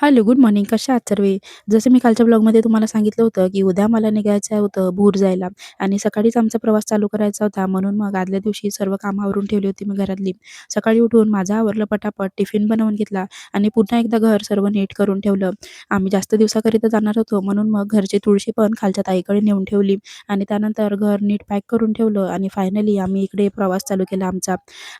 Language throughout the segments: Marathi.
Hello, good morning. कशा आहात सर्वे? जसं मी कालच्या ब्लॉगमध्ये तुम्हाला सांगितलं होतं, की उद्या मला निघायचं होतं भूर जायला आणि सकाळीच आमचा प्रवास चालू करायचा होता. म्हणून मग आदल्या दिवशी सर्व कामं आवरून ठेवली होती मी घरातली. सकाळी उठून माझं आवरलं पटापट, टिफिन बनवून घेतला आणि पुन्हा एकदा घर सर्व नीट करून ठेवलं. आम्ही जास्त दिवसाकरिता जाणार होतो, म्हणून मग घरची तुळशी पण खालच्या ताईकडे नेऊन ठेवली आणि त्यानंतर घर नीट पॅक करून ठेवलं आणि फायनली आम्ही इकडे प्रवास चालू केला आमचा.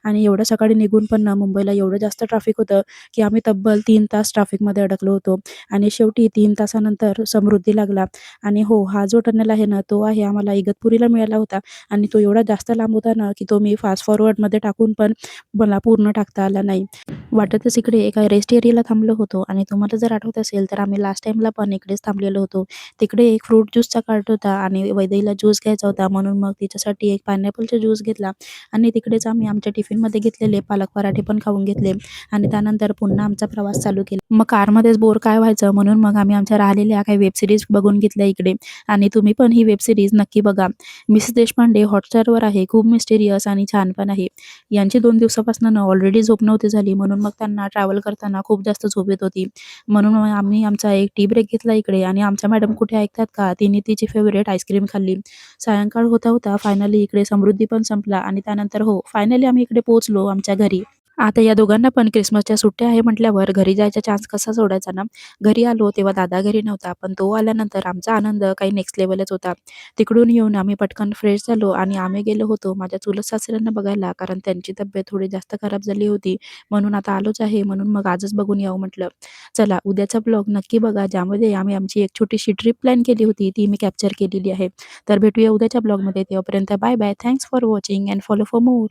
आणि एवढं सकाळी निघून पण ना मुंबईला एवढं जास्त ट्रॅफिक होतं, की आम्ही तब्बल 3 तास ट्रॅफिकमध्ये अडकलो होतो आणि शेवटी 3 तासानंतर समृद्धी लागला. आणि हो, हा जो टनेल आहे ना, तो आहे आम्हाला इगतपुरीला मिळाला होता आणि तो एवढा जास्त लांब होता ना, की तो मी फास्ट फॉरवर्डमध्ये टाकून पण मला पूर्ण टाकता आला नाही. वाटेतच इकडे एका रेस्ट एरियाला थांबलो होतो आणि तुम्हाला जर आठवत असेल, तर आम्ही लास्ट टाईमला पण इकडेच थांबलेलो होतो. तिकडे एक फ्रूट ज्यूसचा कार्ट होता आणि वैदेहीला ज्यूस घ्यायचा होता, म्हणून मग तिच्यासाठी एक पायनॅपलचा ज्यूस घेतला आणि तिकडेच आम्ही आमच्या टिफिनमध्ये घेतलेले पालक पराठे पण खाऊन घेतले. आणि त्यानंतर पुन्हा आमचा प्रवास चालू केला. मग कारमध्येच बोर काय व्हायचं म्हणून मग आम्ही आमच्या राहिलेल्या काही वेब सीरीज बघून घेतल्या इकडे आणि तुम्ही पण ही वेब सीरीज नक्की बघा. मिसेस देशपांडे हॉटस्टारवर आहे. खूप मिस्टेरियस आणि छान पण आहे. यांची 2 दिवसापासून ना ऑलरेडी झोप नव्हती झाली, म्हणून मग त्यांना ट्रॅव्हल करताना खूप जास्त झोप येत होती. म्हणून मग आम्ही आमचा एक टी ब्रेक घेतला इकडे आणि आमच्या मॅडम कुठे ऐकतात का, तिने तिची फेव्हरेट आईस्क्रीम खाल्ली. सायंकाळ होता फायनली इकडे समृद्धी पण संपला आणि त्यानंतर हो, फायनली आम्ही इकडे पोहोचलो आमच्या घरी. आता या दोघांना पण क्रिसमसच्या सुट्ट्या आहे म्हटल्यावर घरी जायचा चान्स कसा सोडायचा ना. घरी आलो तेव्हा दादा घरी नव्हता, पण तो आल्यानंतर आमचा आनंद काही नेक्स्ट लेव्हलच होता. तिकडून येऊन आम्ही पटकन फ्रेश झालो आणि आम्ही गेलो होतो माझ्या चुलत सासऱ्यांना बघायला, कारण त्यांची तब्येत थोडी जास्त खराब झाली होती. म्हणून आता आलोच आहे, म्हणून मग आजच बघून यावं म्हटलं. चला, उद्याचा ब्लॉग नक्की बघा, ज्यामध्ये आम्ही आमची एक छोटीशी ट्रिप प्लॅन केली होती, ती मी कॅप्चर केलेली आहे. तर भेटूया उद्याच्या ब्लॉगमध्ये. तेव्हापर्यंत bye bye. Thanks for watching and follow for more.